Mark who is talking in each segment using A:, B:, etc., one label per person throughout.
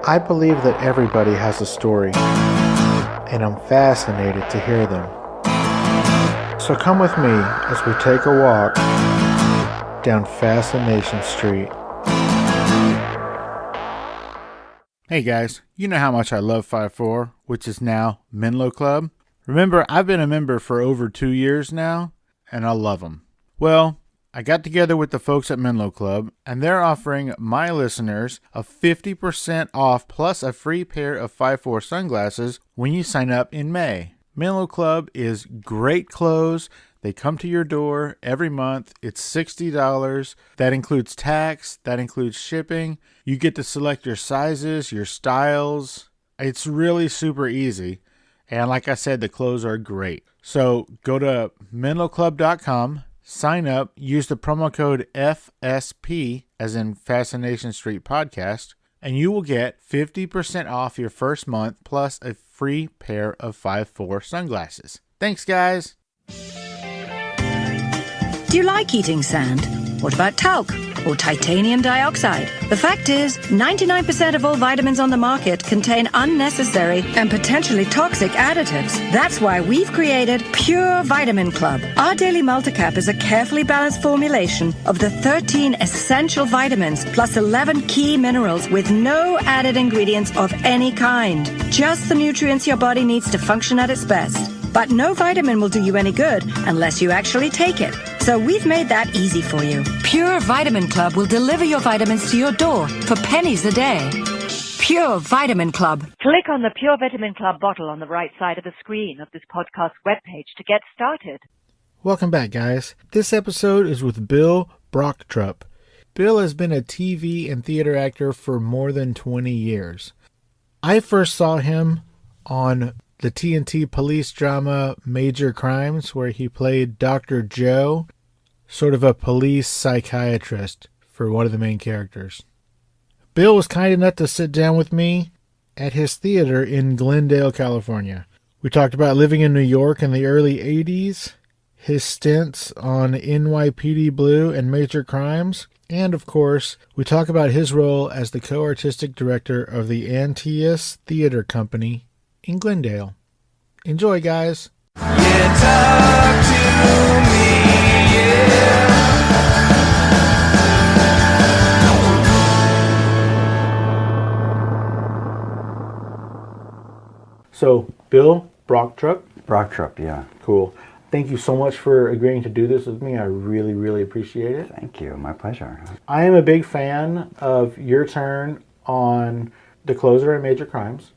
A: I believe that everybody has a story, and I'm fascinated to hear them. So come with me as we take a walk down Fascination Street. Hey guys, you know how much I love 5-4, which is now Menlo Club. Remember, I've been a member for over 2 years now, and I love them. Well, I got together with the folks at Menlo Club, and they're offering my listeners a 50% off plus a free pair of 5-4 sunglasses when you sign up in May. Menlo Club is great clothes. They come to your door every month. It's $60. That includes tax. That includes shipping. You get to select your sizes, your styles. It's really super easy. And like I said, the clothes are great. So go to menloclub.com. Sign up, use the promo code FSP, as in Fascination Street Podcast, and you will get 50% off your first month plus a free pair of 5-4 sunglasses. Thanks, guys.
B: Do you like eating sand? What about talc or titanium dioxide? The fact is, 99% of all vitamins on the market contain unnecessary and potentially toxic additives. That's why we've created Pure Vitamin Club. Our daily multicap is a carefully balanced formulation of the 13 essential vitamins plus 11 key minerals with no added ingredients of any kind. Just the nutrients your body needs to function at its best. But no vitamin will do you any good unless you actually take it. So we've made that easy for you. Pure Vitamin Club will deliver your vitamins to your door for pennies a day. Pure Vitamin Club.
C: Click on the Pure Vitamin Club bottle on the right side of the screen of this podcast webpage to get started.
A: Welcome back, guys. This episode is with Bill Brochtrup. Bill has been a TV and theater actor for more than 20 years. I first saw him on the TNT police drama Major Crimes, where he played Dr. Joe, sort of a police psychiatrist for one of the main characters. Bill was kind enough to sit down with me at his theater in Glendale, California. We talked about living in New York in the early 80s, his stints on NYPD Blur and Major Crimes, and of course, we talk about his role as the co-artistic director of the Antaeus Theater Company in Glendale. Enjoy, guys.
D: Yeah, talk to me, yeah.
A: So, Bill Brochtrup.
E: Brochtrup, yeah.
A: Cool. Thank you so much for agreeing to do this with me. I really, really appreciate it.
E: Thank you. My pleasure.
A: I am a big fan of your turn on the closer in Major Crimes.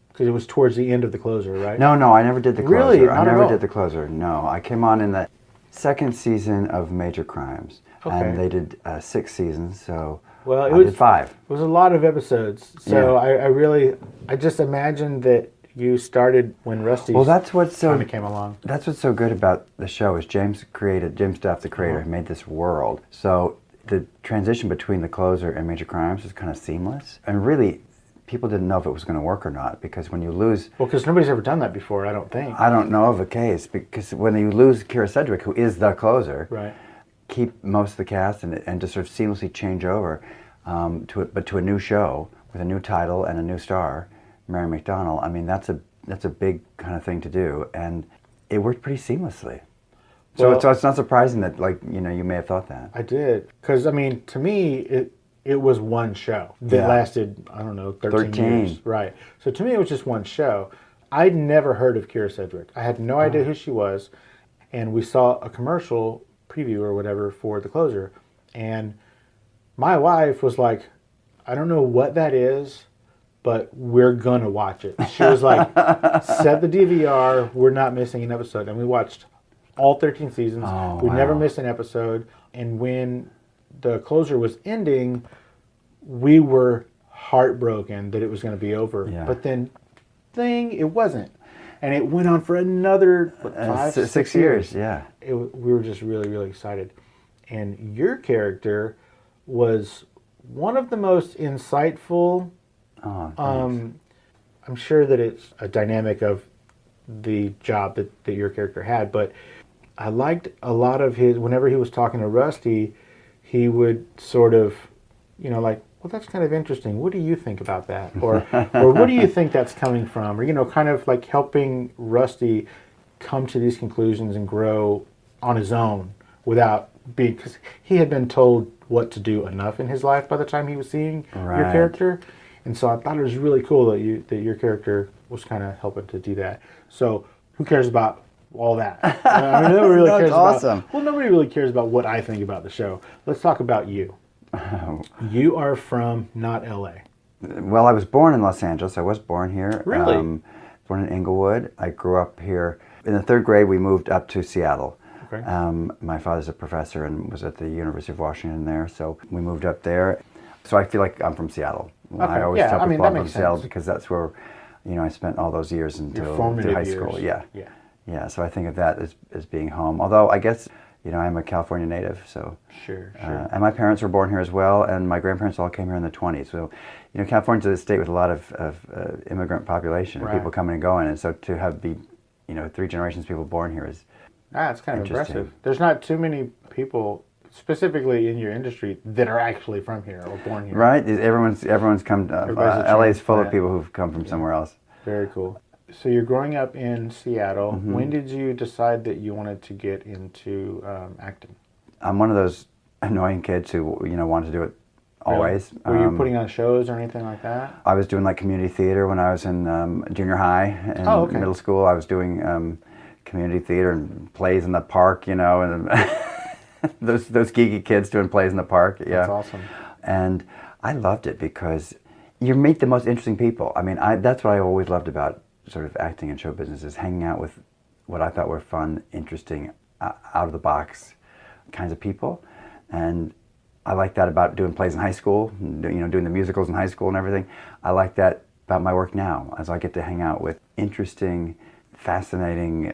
A: Because it was towards the end of the closer, right?
E: No, I never did the closer.
A: Really?
E: I never did the closer. No, I came on in the second season of Major Crimes. Okay. And they did 6 seasons, so I did 5.
A: It was a lot of episodes. So yeah. I just imagined that you started when Rusty kind of came along.
E: That's what's so good about the show is James Duff, the creator, made this world. So the transition between the closer and Major Crimes was kind of seamless. And really, people didn't know if it was going to work or not, because when you lose...
A: Well, because nobody's ever done that before, I don't think.
E: I don't know of a case, because when you lose Kira Sedgwick, who is the closer,
A: right,
E: keep most of the cast and just sort of seamlessly change over to a new show with a new title and a new star, Mary McDonnell. I mean, that's a big kind of thing to do, and it worked pretty seamlessly. So it's not surprising that, you may have thought that.
A: I did, because, I mean, to me, it was one show that lasted, I don't know, 13 years. Right. So to me, it was just one show. I'd never heard of Kira Sedgwick. I had no idea who she was. And we saw a commercial preview or whatever for the closer. And my wife was like, I don't know what that is, but we're going to watch it. She was like, set the DVR. We're not missing an episode. And we watched all 13 seasons. We never missed an episode. And when the closer was ending, we were heartbroken that it was going to be over. Yeah. But then, it wasn't. And it went on for another 6 years.
E: Yeah.
A: We were just really, really excited. And your character was one of the most insightful. I'm sure that it's a dynamic of the job that your character had, but I liked a lot of his, whenever he was talking to Rusty, he would sort of, Well, that's kind of interesting. What do you think about that? Or what do you think that's coming from? Or, kind of like helping Rusty come to these conclusions and grow on his own without being, because he had been told what to do enough in his life by the time he was seeing your character. And so I thought it was really cool that your character was kind of helping to do that. So who cares about all that? I mean, nobody really cares
E: awesome.
A: Nobody really cares about what I think about the show. Let's talk about you. You are from not LA.
E: Well, I was born in Los Angeles. I was born here.
A: Really?
E: Born in Inglewood. I grew up here. In the third grade, we moved up to Seattle.
A: Okay.
E: My father's a professor and was at the University of Washington there, so we moved up there. So I feel like I'm from Seattle.
A: Okay.
E: I always tell people I'm from Seattle
A: sense.
E: because that's where, I spent all those years until
A: formative
E: high school.
A: years.
E: Yeah. So I think of that as being home. Although I guess, I'm a California native, so.
A: Sure.
E: And my parents were born here as well, and my grandparents all came here in the 20s. So, California's a state with a lot of immigrant population,
A: Right.
E: people coming and going, and so to have 3 generations of people born here is
A: It's kind of
E: interesting.
A: impressive. There's not too many people, specifically in your industry, that are actually from here or born here.
E: right. Everyone's come.
A: Everybody's a
E: LA is full of
A: transplant.
E: people who've come from somewhere else.
A: Very cool. So you're growing up in Seattle.
E: Mm-hmm.
A: When did you decide that you wanted to get into acting?
E: I'm one of those annoying kids who wanted to do it always.
A: Were you putting on shows or anything like that?
E: I was doing like community theater when I was in junior high and
A: okay.
E: middle school. I was doing community theater and plays in the park, and those geeky kids doing plays in the park. Yeah,
A: That's awesome.
E: And I loved it because you meet the most interesting people. I mean, that's what I always loved about sort of acting and show business, is hanging out with what I thought were fun, interesting, out of the box kinds of people. And I like that about doing plays in high school, doing the musicals in high school and everything. I like that about my work now, as I get to hang out with interesting, fascinating,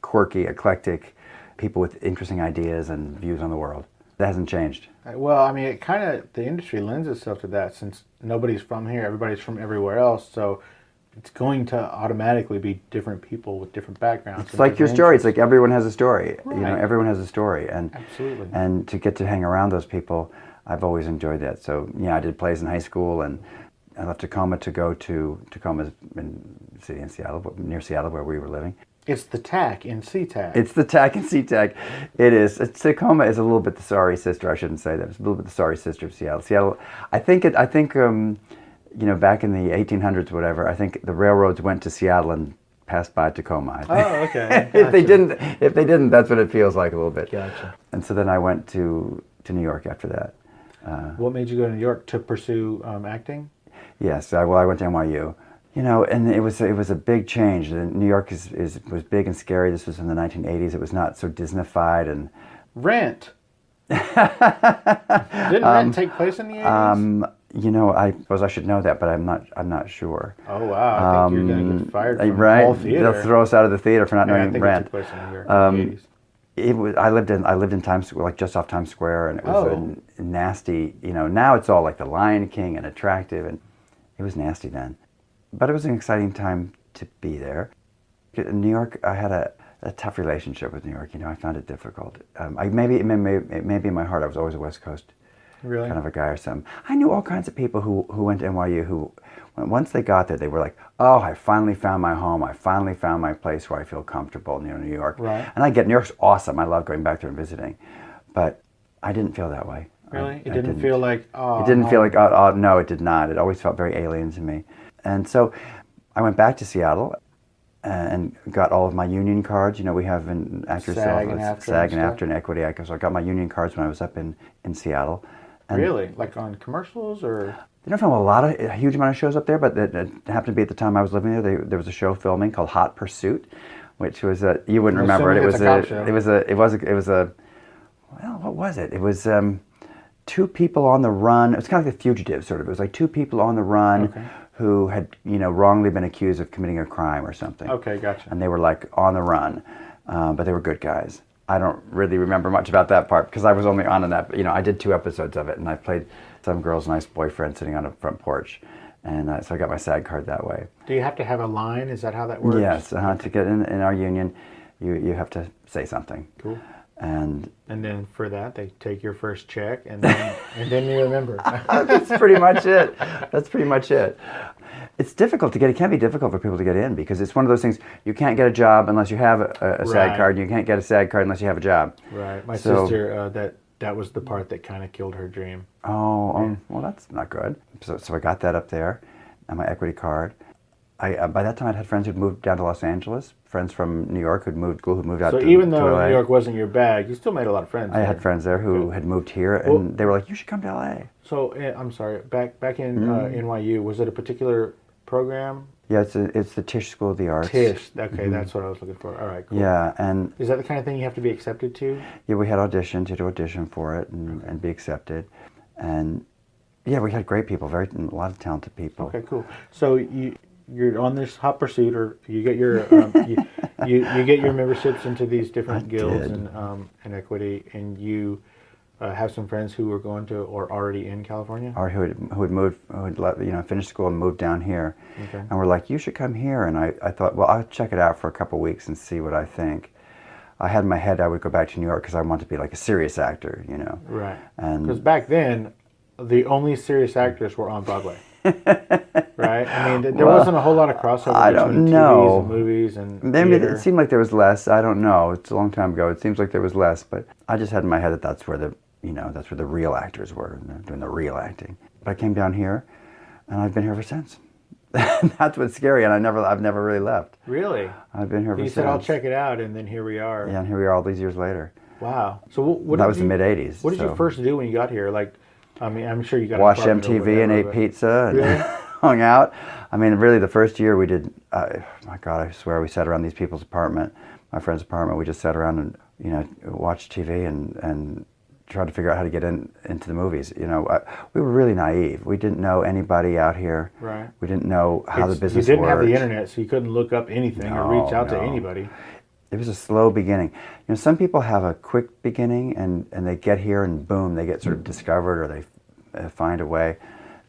E: quirky, eclectic people with interesting ideas and views on the world. That hasn't changed.
A: Well, I mean, the industry lends itself to that, since nobody's from here, everybody's from everywhere else, so it's going to automatically be different people with different backgrounds.
E: It's like your story. It's like everyone has a story.
A: Right.
E: Everyone has a story, and
A: Absolutely.
E: And to get to hang around those people, I've always enjoyed that. So I did plays in high school, and I left Tacoma to go to Tacoma's city in Seattle, near Seattle, where we were living.
A: It's the TAC in SeaTac.
E: It's the TAC and SeaTac. It is. Tacoma is a little bit the sorry sister. I shouldn't say that. It's a little bit the sorry sister of Seattle. Seattle. I think back in the 1800s, whatever. I think the railroads went to Seattle and passed by Tacoma. I think.
A: Oh, okay.
E: If they didn't, that's what it feels like a little bit.
A: Gotcha.
E: And so then I went to New York after that.
A: What made you go to New York to pursue acting?
E: Yes. I went to NYU. And it was a big change. New York was big and scary. This was in the 1980s. It was not so Disneyfied and.
A: Rent. Didn't Rent take place in the 80s?
E: I suppose I should know that, but I'm not sure.
A: Oh wow! I think you're going to get fired from
E: right?
A: all theater.
E: They'll throw us out of the theater for not knowing
A: I think
E: Rent.
A: it took place in New York in the 80s.
E: I lived in Times Square, like just off Times Square, and it was a nasty. Now it's all like the Lion King and attractive, and it was nasty then. But it was an exciting time to be there. In New York, I had a tough relationship with New York. I found it difficult. Maybe in my heart, I was always a West Coast kind of a guy or something. I knew all kinds of people who went to NYU who, once they got there, they were like, "Oh, I finally found my home. I finally found my place where I feel comfortable." New York.
A: Right.
E: And New York's awesome. I love going back there and visiting, but I didn't feel that way.
A: Really? It didn't feel like. Oh,
E: it didn't feel like. No, it did not. It always felt very alien to me. And so I went back to Seattle and got all of my union cards. We have in Actors
A: SAG and
E: AFTRA and Equity. So I got my union cards when I was up in Seattle. And
A: really? Like on commercials or?
E: They don't film a huge amount of shows up there, but it happened to be at the time I was living there. There was a show filming called Hot Pursuit, which was you wouldn't remember it. It was what was it? It was two people on the run. It was kind of like The Fugitive, sort of. It was like two people on the run.
A: Okay.
E: Who had, wrongly been accused of committing a crime or something.
A: Okay, gotcha.
E: And they were like on the run, but they were good guys. I don't really remember much about that part because I was only on in that. I did 2 episodes of it, and I played some girl's nice boyfriend sitting on a front porch, and so I got my SAG card that way.
A: Do you have to have a line? Is that how that works?
E: Yes, to get in our union, you have to say something.
A: Cool.
E: And
A: then for that, they take your first check, and then you remember.
E: That's pretty much it. That's pretty much it. It's difficult to get. It can be difficult for people to get in because it's one of those things. You can't get a job unless you have a SAG card. And you can't get a SAG card unless you have a job.
A: Right. My sister, that was the part that kind of killed her dream.
E: Oh, well, that's not good. So I got that up there, and my equity card. By that time, I'd had friends who'd moved down to Los Angeles, friends from New York who'd moved out to
A: So even though
E: LA.
A: New York wasn't your bag, you still made a lot of friends.
E: I had friends there who had moved here, and they were like, you should come to LA.
A: So, I'm sorry, back in NYU, was it a particular program?
E: Yeah, it's the Tisch School of the Arts.
A: Tisch, okay, that's what I was looking for. All right, cool.
E: Yeah, and...
A: Is that the kind of thing you have to be accepted to?
E: Yeah, we had auditions. You had to audition for it and be accepted. And, yeah, we had great people, a lot of talented people.
A: Okay, cool. So you're on this hot pursuit, or you get your you get your memberships into these different guilds and equity, and you have some friends who were going to or already in California,
E: or who had moved, finished school and moved down here, and were like, you should come here. And I thought, well, I'll check it out for a couple of weeks and see what I think. I had in my head I would go back to New York because I wanted to be like a serious actor,
A: Right.
E: And
A: because back then, the only serious actors were on Broadway. Right? I mean, there wasn't a whole lot of crossover between TVs and movies and
E: maybe
A: theater.
E: it seemed like there was less. I don't know. It's a long time ago. It seems like there was less, but I just had in my head that that's where the real actors were, and they're doing the real acting. But I came down here, and I've been here ever since. That's what's scary, and I've never really left.
A: Really?
E: I've been here ever since.
A: You said, I'll check it out, and then here we are.
E: Yeah, and here we are all these years later.
A: Wow. So what
E: that was the mid-'80s.
A: What did you first do when you got here? Like, I mean, I'm sure you got
E: watched MTV and ate pizza and hung out. I mean, really, the first year we did. My God, I swear, we sat around these people's apartment, my friend's apartment. We just sat around and watched TV and tried to figure out how to get into the movies. We were really naive. We didn't know anybody out here.
A: Right.
E: We didn't know how the business worked.
A: You didn't have the internet, so you couldn't look up anything or reach out to anybody.
E: It was a slow beginning. Some people have a quick beginning and they get here and boom, they get sort of discovered or they find a way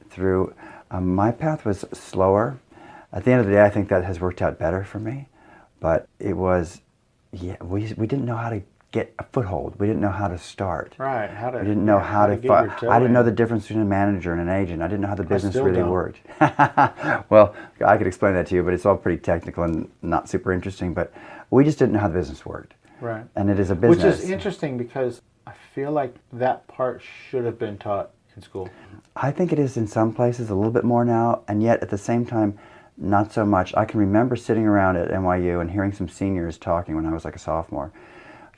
E: through. My path was slower. At the end of the day, I think that has worked out better for me. But it was, we didn't know how to get a foothold. We didn't know how to start.
A: Right.
E: We didn't know how to I didn't know the difference between a manager and an agent. I didn't know how the business really worked. Well, I could explain that to you, but it's all pretty technical and not super interesting. But we just didn't know how the business worked.
A: Right.
E: And it is a business.
A: Which is interesting because I feel like that part should have been taught in school.
E: I think it is in some places a little bit more now, and yet at the same time, not so much. I can remember sitting around at NYU and hearing some seniors talking when I was like a sophomore.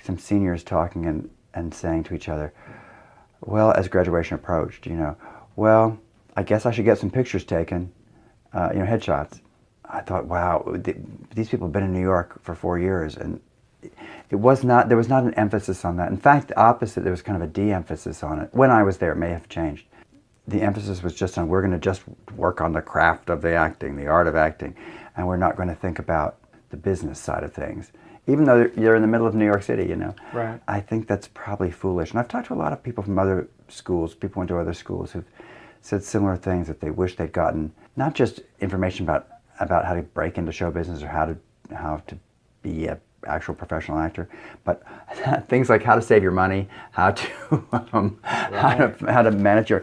E: Some seniors talking and saying to each other, well, as graduation approached, well, I guess I should get some pictures taken, headshots. I thought, wow, these people have been in New York for 4 years, and there was not an emphasis on that. In fact, the opposite, there was kind of a de-emphasis on it. When I was there, it may have changed. The emphasis was just on, we're going to just work on the craft of the acting, the art of acting, and we're not going to think about the business side of things. Even though you're in the middle of New York City,
A: Right.
E: I think that's probably foolish. And I've talked to a lot of people from other schools, people went to other schools who've said similar things, that they wish they'd gotten not just information about how to break into show business or how to be an actual professional actor, but things like how to save your money, how to manage your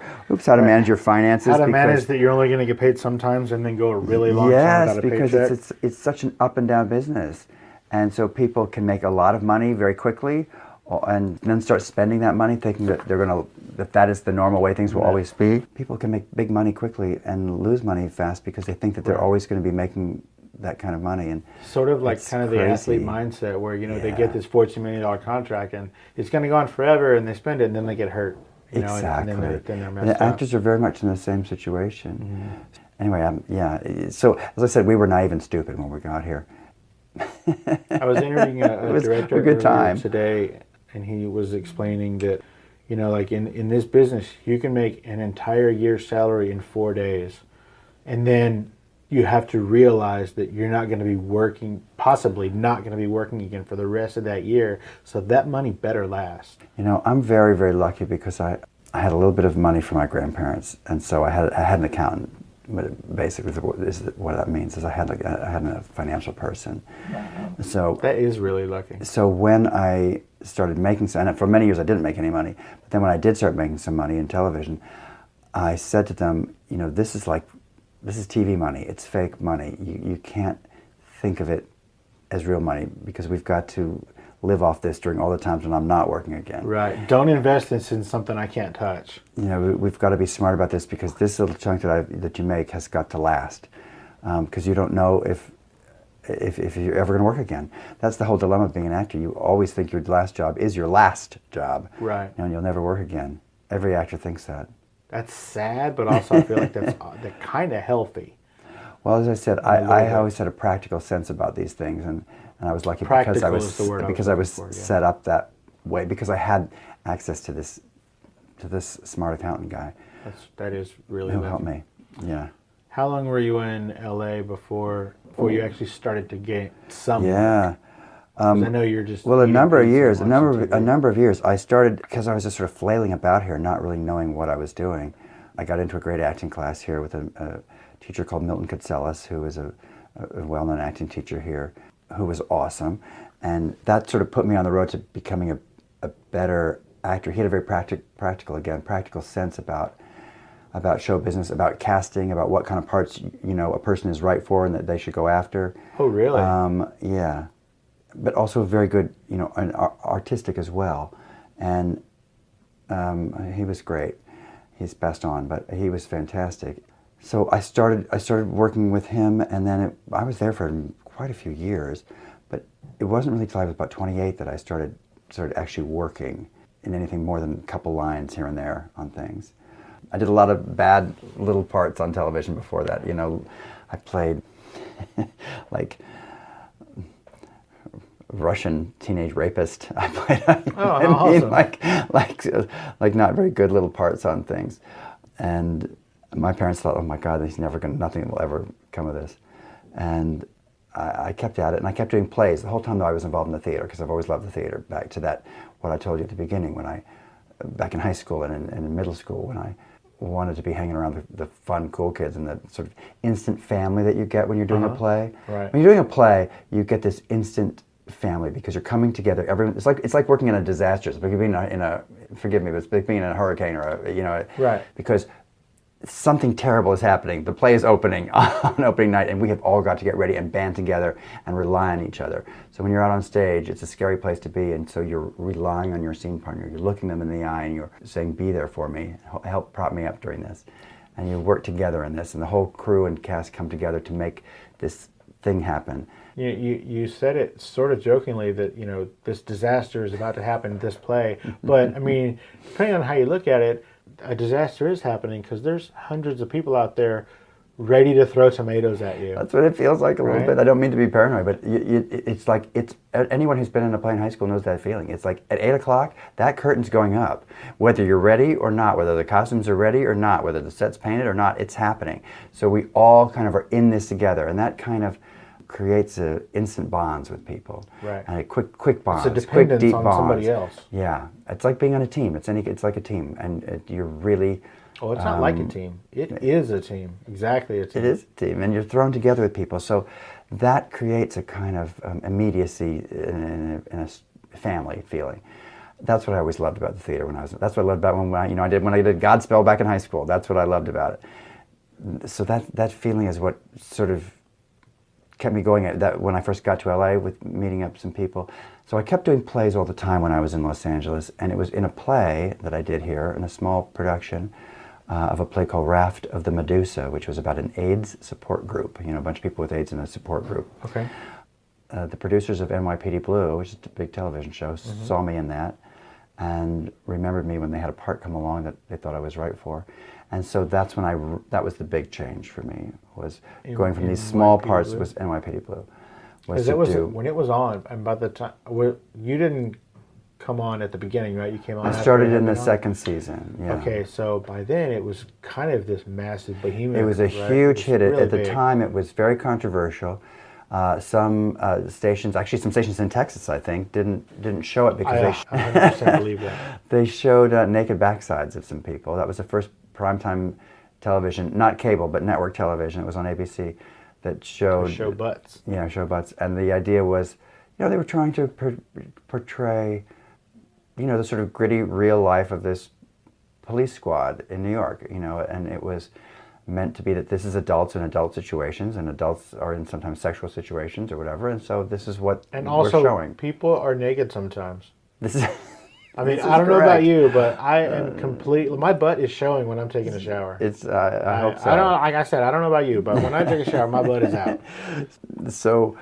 E: finances,
A: how to manage that you're only going to get paid sometimes and then go a really long time without a paycheck.
E: Yes, because it's such an up and down business. And so people can make a lot of money very quickly and then start spending that money thinking that that is the normal way things will always be. People can make big money quickly and lose money fast because they think that they're always going to be making that kind of money. And
A: sort of like kind of the athlete mindset where, they get this $14 million contract and it's going to go on forever and they spend it and then they get hurt.
E: Exactly.
A: And then they're messed
E: the
A: up.
E: Actors are very much in the same situation. Anyway, so as I said, we were naive and stupid when we got here.
A: I was interviewing a director today, and he was explaining that, like in this business, you can make an entire year's salary in 4 days, and then you have to realize that you're not going to be working, possibly not going to be working again for the rest of that year, so that money better last.
E: I'm very, very lucky because I had a little bit of money from my grandparents, and so I had an accountant basically is what that means is I had a financial person. So
A: That is really lucky.
E: So when I started making some, and for many years I didn't make any money, but then when I did start making some money in television, I said to them, this is TV money. It's fake money. You can't think of it as real money because we've got to live off this during all the times when I'm not working again.
A: Right. Don't invest this in something I can't touch.
E: We've got to be smart about this because this little chunk that you make has got to last, because you don't know if you're ever going to work again. That's the whole dilemma of being an actor. You always think your last job is your last job.
A: Right.
E: And you'll never work again. Every actor thinks that.
A: That's sad, but also I feel like that's kind of healthy.
E: Well, as I said, I always had a practical sense about these things, and I was lucky because I was set up that way, because I had access to this smart accountant guy.
A: That is really
E: who
A: lucky.
E: helped me. Yeah.
A: How long were you in LA before you actually started to get some?
E: Yeah.
A: 'Cause I know you're just
E: a number of years. A number of years. I started because I was just sort of flailing about here, not really knowing what I was doing. I got into a great acting class here with a teacher called Milton Katselis, who is a well-known acting teacher here, who was awesome, and that sort of put me on the road to becoming a better actor. He had a very practical sense about show business, about casting, about what kind of parts a person is right for and that they should go after.
A: Oh, really?
E: Yeah. But also very good, and artistic as well. And he was great. He's passed on, but he was fantastic. So I started working with him, and then I was there for quite a few years. But it wasn't really till I was about 28 that I started actually working in anything more than a couple lines here and there on things. I did a lot of bad little parts on television before that. I played like Russian teenage rapist. I played.
A: Awesome.
E: like not very good little parts on things, and my parents thought, oh my God, nothing will ever come of this, and I kept at it, and I kept doing plays the whole time that I was involved in the theater, because I've always loved the theater. Back to that, what I told you at the beginning, back in high school and in middle school, when I wanted to be hanging around the fun, cool kids and the sort of instant family that you get when you're doing a play.
A: Right.
E: When you're doing a play, you get this instant family because you're coming together. Everyone, it's like working in a disaster. It's like being forgive me, but it's like being in a hurricane or
A: right.
E: Because something terrible is happening. The play is opening on opening night, and we have all got to get ready and band together and rely on each other. So when you're out on stage, it's a scary place to be, and so you're relying on your scene partner. You're looking them in the eye, and you're saying, "Be there for me. Help prop me up during this." And you work together in this, and the whole crew and cast come together to make this thing happen.
A: You said it sort of jokingly that this disaster is about to happen in this play, but I mean, depending on how you look at it, a disaster is happening because there's hundreds of people out there ready to throw tomatoes at you.
E: That's what it feels like a little bit. I don't mean to be paranoid, but it's like anyone who's been in a play in high school knows that feeling. It's like at 8 o'clock, that curtain's going up. Whether you're ready or not, whether the costumes are ready or not, whether the set's painted or not, it's happening. So we all kind of are in this together, and that kind of creates instant bonds with people.
A: Right.
E: And quick bonds.
A: It's a dependence
E: quick, deep
A: on
E: bonds.
A: somebody else.
E: Yeah. It's like being on a team. It's like a team, and you're really...
A: Oh, it's not like a team. It is a team. Exactly a team.
E: It is a team, and you're thrown together with people. So that creates a kind of immediacy in a family feeling. That's what I always loved about the theater That's what I loved about when I did Godspell back in high school. That's what I loved about it. So that feeling is what sort of kept me going when I first got to LA with meeting up some people. So I kept doing plays all the time when I was in Los Angeles, and it was in a play that I did here, in a small production of a play called Raft of the Medusa, which was about an AIDS support group, a bunch of people with AIDS in a support group.
A: Okay.
E: The producers of NYPD Blur, which is a big television show, saw me in that and remembered me when they had a part come along that they thought I was right for. And so that's when that was the big change for me, was going from these small parts was NYPD Blue.
A: When it was on, and by the time, you didn't come on at the beginning, right? You came on.
E: I started in the second season, yeah.
A: Okay, so by then it was kind of this massive behemoth.
E: It was a huge hit. At the time, it was very controversial. Some stations in Texas, I think, didn't show it because
A: I 100% believe that.
E: They showed naked backsides of some people. That was the first primetime television, not cable, but network television. It was on ABC that showed...
A: Show butts.
E: Yeah, show butts. And the idea was, they were trying to portray, the sort of gritty real life of this police squad in New York, and it was meant to be that this is adults in adult situations, and adults are in sometimes sexual situations or whatever, and so this is what
A: and
E: we're
A: also,
E: showing.
A: People are naked sometimes.
E: This is...
A: I mean, I don't know about you, but I am completely... My butt is showing when I'm taking a shower.
E: I hope so.
A: I don't, like I said, I don't know about you, but when I take a shower, my butt is out.
E: So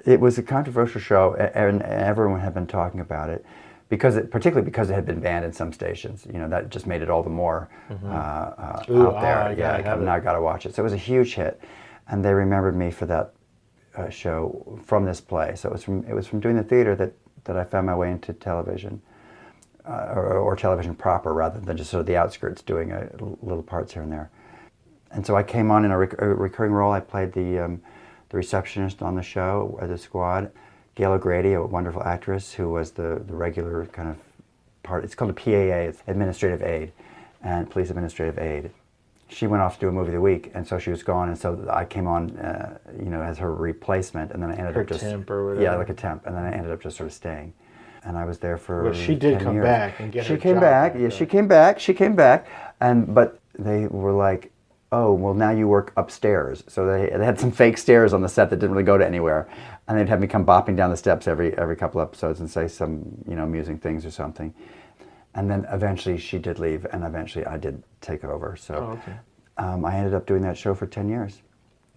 E: it was a controversial show, and everyone had been talking about it, particularly because it had been banned in some stations. That just made it all the more out there. I got to watch it. So it was a huge hit, and they remembered me for that show from this play. So it was from doing the theater that I found my way into television. Or television proper, rather than just sort of the outskirts doing little parts here and there. And so I came on in a recurring role. I played the receptionist on the show, the squad. Gail O'Grady, a wonderful actress who was the regular kind of part. It's called a PAA, it's administrative aid, and police administrative aid. She went off to do a movie of the week, and so she was gone, and so I came on, as her replacement, and then I ended up just...
A: temp or whatever.
E: Yeah, like a temp, and then I ended up just sort of staying. And I was there for
A: Well, she did
E: 10
A: come
E: years.
A: back and get her
E: She came
A: job
E: back,
A: back,
E: yeah,
A: though.
E: she came back, but they were like, oh, well, now you work upstairs. So they had some fake stairs on the set that didn't really go to anywhere, and they'd have me come bopping down the steps every couple episodes and say some, amusing things or something. And then eventually she did leave, and eventually I did take over. So I ended up doing that show for 10 years.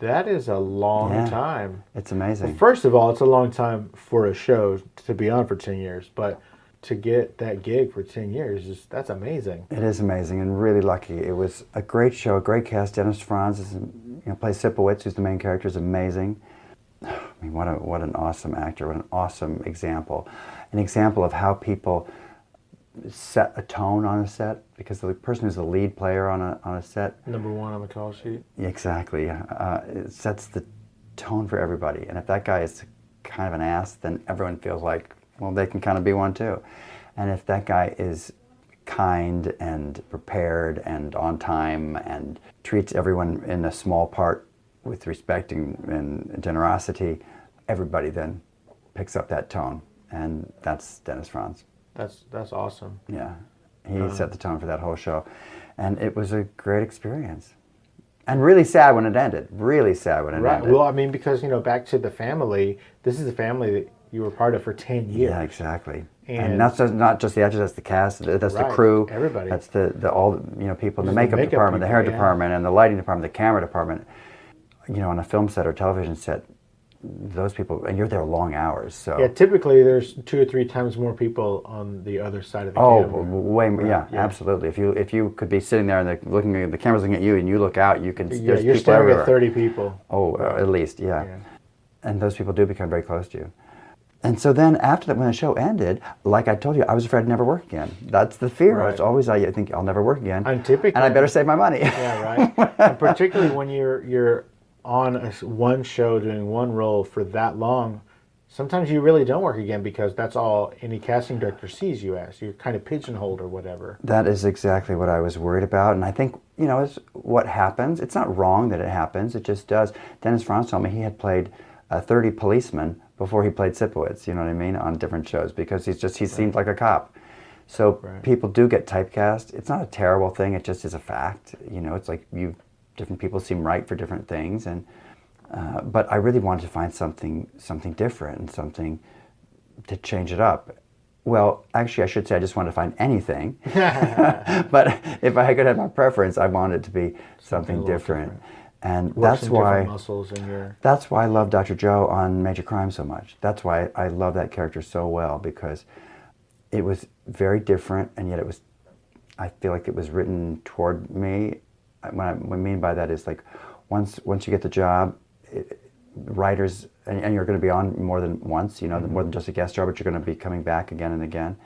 A: That is a long time.
E: It's amazing.
A: Well, first of all, it's a long time for a show to be on for 10 years, but to get that gig for 10 years, that's amazing.
E: It is amazing, and really lucky. It was a great show, a great cast. Dennis Franz plays Sipowicz, who's the main character, is amazing. I mean, what an awesome actor, what an awesome example. An example of how people set a tone on a set, because the person who's the lead player on a set...
A: Number one on the call sheet.
E: Exactly. It sets the tone for everybody. And if that guy is kind of an ass, then everyone feels like, well, they can kind of be one too. And if that guy is kind and prepared and on time and treats everyone in a small part with respect and generosity, everybody then picks up that tone. And that's Dennis Franz.
A: That's awesome.
E: Yeah, he set the tone for that whole show, and it was a great experience, and really sad when it ended. Really sad when it ended.
A: Well, I mean, because back to the family. This is the family that you were part of for 10 years.
E: Yeah, exactly.
A: And
E: that's not just the actors. That's the cast. That's the crew.
A: Everybody.
E: That's the all people in the makeup department, the hair department, and the lighting department, the camera department. On a film set or television set. Those people, and you're there long hours, so...
A: Yeah, typically there's 2 or 3 times more people on the other side of the camera.
E: Oh, way more, yeah, absolutely. If you could be sitting there and the camera's looking at you, and you look out, you can...
A: Yeah, you're staring at 30 people.
E: Oh, at least, yeah. And those people do become very close to you. And so then after that, when the show ended, like I told you, I was afraid I'd never work again. That's the fear.
A: Right.
E: It's always, I think, I'll never work again.
A: And typically...
E: And I better save my money.
A: Yeah, right. And particularly when you're on one show doing one role for that long, sometimes you really don't work again because that's all any casting director sees you as. You're kind of pigeonholed or whatever.
E: That is exactly what I was worried about, and I think, it's what happens. It's not wrong that it happens, it just does. Dennis Franz told me he had played 30 policemen before he played Sipowicz, you know what I mean, on different shows, because he seemed like a cop. So people do get typecast. It's not a terrible thing, it just is a fact. It's like different people seem right for different things, and but I really wanted to find something different and something to change it up. Well, actually, I should say I just wanted to find anything. But if I could have my preference, I wanted it to be something different. And that's why I love Dr. Joe on Major Crime so much. That's why I love that character so well, because it was very different, and yet I feel like it was written toward me. What I mean by that is, like, once you get the job, writers, and you're going to be on more than once, more than just a guest star, but you're going to be coming back again and again.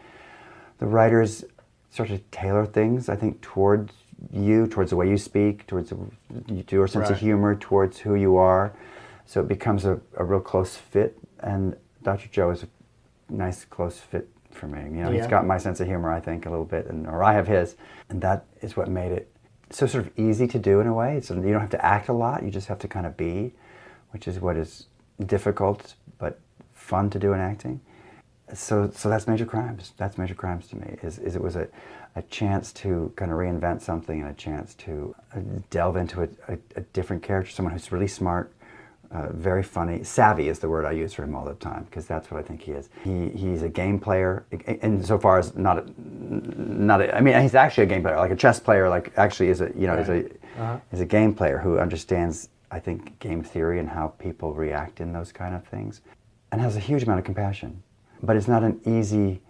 E: The writers sort of tailor things, I think, towards you, towards the way you speak, towards your sense of humor, towards who you are. So it becomes a real close fit, and Dr. Joe is a nice close fit for me. He's got my sense of humor, I think, a little bit, or I have his, and that is what made it so sort of easy to do in a way. You don't have to act a lot. You just have to kind of be, which is what is difficult but fun to do in acting. So that's Major Crimes. That's Major Crimes to me. Is it was a chance to kind of reinvent something and a chance to delve into a different character, someone who's really smart, very funny. Savvy is the word I use for him all the time, because that's what I think he is. He's a game player, and so far as not a, I mean, he's actually a game player, like a chess player, like actually is a, you know, is a game player who understands, I think, game theory and how people react in those kind of things, and has a huge amount of compassion. But it's not an easy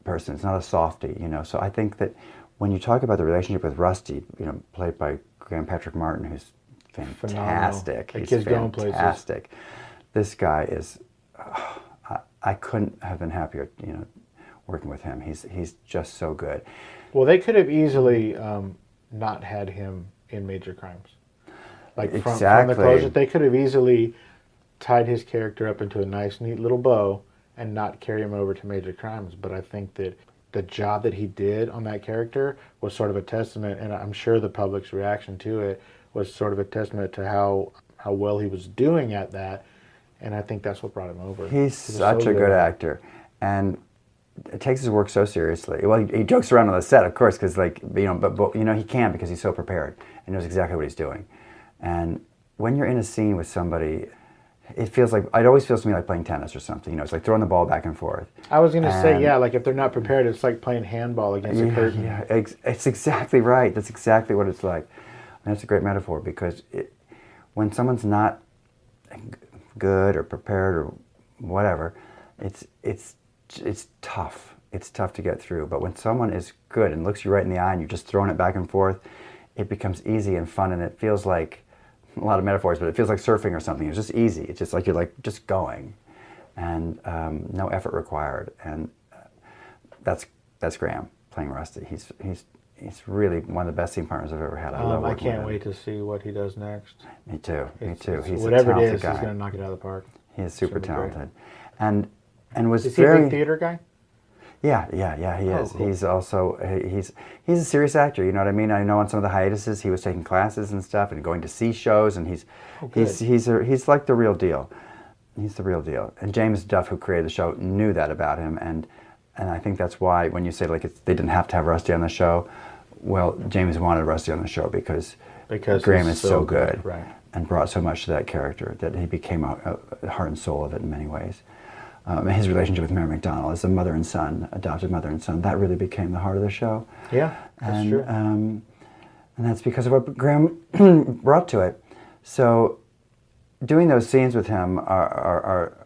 E: person. It's not a softie, you know. So I think that when you talk about the relationship with Rusty, you know, played by Graham Patrick Martin, who's fantastic.
A: He's
E: fantastic. This guy is. I couldn't have been happier, you know, working with him. He's just so good.
A: Well, they could have easily not had him in Major Crimes. Like from the closure, they could have easily tied his character up into a nice, neat little bow and not carry him over to Major Crimes. But I think that the job that he did on that character was sort of a testament, and I'm sure the public's reaction to it was sort of a testament to how well he was doing at that, and I think that's what brought him over.
E: He's such a good actor, and takes his work so seriously. Well, he jokes around on the set, of course, because like, you know, but you know, he can because he's so prepared and knows exactly what he's doing. And when you're in a scene with somebody, it feels like, it always feels to me like playing tennis or something. You know, it's like throwing the ball back and forth.
A: I was going to say, yeah, like if they're not prepared, it's like playing handball against a curtain.
E: Yeah, it's exactly right. That's exactly what it's like. And that's a great metaphor, because when someone's not good or prepared or whatever, it's tough. It's tough to get through. But when someone is good and looks you right in the eye and you're just throwing it back and forth, it becomes easy and fun, and it feels like, a lot of metaphors, but it feels like surfing or something. It's just easy. It's just like you're like just going, and no effort required. And that's Graham playing Rusty. He's really one of the best scene partners I've ever had. I love working with him.
A: I can't wait to see what he does next.
E: Me too. He's
A: whatever
E: a talented
A: it is,
E: guy.
A: he's going to knock it out of the park.
E: He is super talented, and was
A: is he
E: very
A: a big theater guy?
E: Yeah, he is. Cool. He's also he's a serious actor. You know what I mean? I know on some of the hiatuses he was taking classes and stuff and going to see shows, and he's like the real deal. He's the real deal. And James Duff, who created the show, knew that about him, and I think that's why when you say like they didn't have to have Rusty on the show, well, James wanted Rusty on the show because Graham is so good,
A: right,
E: and brought so much to that character that he became a heart and soul of it in many ways. His relationship with Mary McDonnell as a mother and son, adopted mother and son, that really became the heart of the show.
A: Yeah, that's true.
E: And that's because of what Graham brought to it. So doing those scenes with him are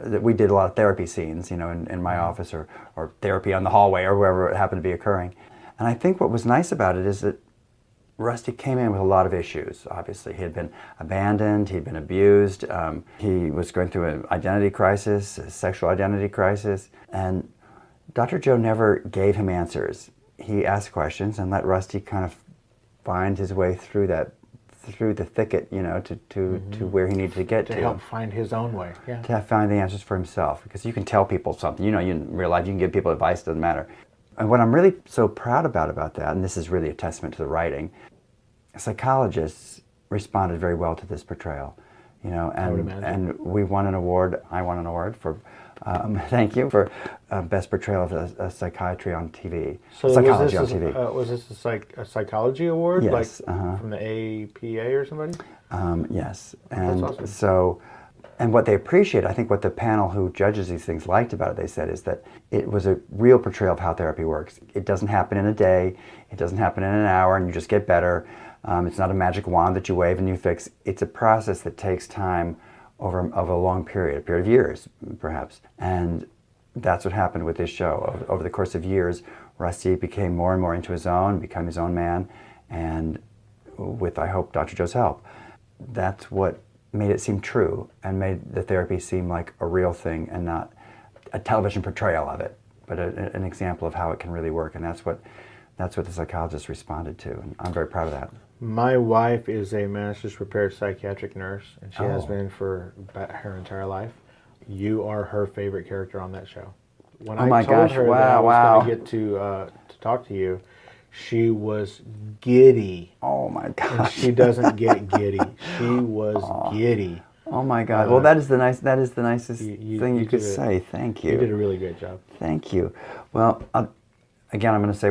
E: that we did a lot of therapy scenes, you know, in my office or therapy on the hallway or wherever it happened to be occurring. And I think what was nice about it is that Rusty came in with a lot of issues, obviously. He had been abandoned, he'd been abused, he was going through an identity crisis, a sexual identity crisis, and Dr. Joe never gave him answers. He asked questions and let Rusty kind of find his way through the thicket, you know, to where he needed to get to.
A: To help find his own way, yeah.
E: To find the answers for himself, because you can tell people something, you know, in real life you can give people advice, doesn't matter. And what I'm really so proud about that, and this is really a testament to the writing, psychologists responded very well to this portrayal, you know, and we won an award. I won an award for, thank you, for best portrayal of psychiatry on TV.
A: So
E: psychology on TV.
A: Was this a psychology award,
E: yes,
A: like from the APA or somebody?
E: Yes,
A: and that's awesome.
E: And what they appreciate, I think what the panel who judges these things liked about it, they said, is that it was a real portrayal of how therapy works. It doesn't happen in a day, it doesn't happen in an hour and you just get better. It's not a magic wand that you wave and you fix. It's a process that takes time over a long period, a period of years, perhaps. And that's what happened with this show. Over the course of years, Rusty became more and more into his own, became his own man, and with, I hope, Dr. Joe's help. That's what made it seem true and made the therapy seem like a real thing and not a television portrayal of it, but an example of how it can really work. And that's what the psychologist responded to, and I'm very proud of that.
A: My wife is a master's prepared psychiatric nurse, and she has been for her entire life. You are her favorite character on that show. When I told her that I was going to get to talk to you, She was giddy.
E: Oh my
A: And
E: gosh.
A: she doesn't get giddy. She was giddy.
E: Oh my God. Well, that is the nicest
A: you
E: thing you could
A: did
E: say. Thank you.
A: You did a really great job.
E: Thank you. Well, again, I'm going to say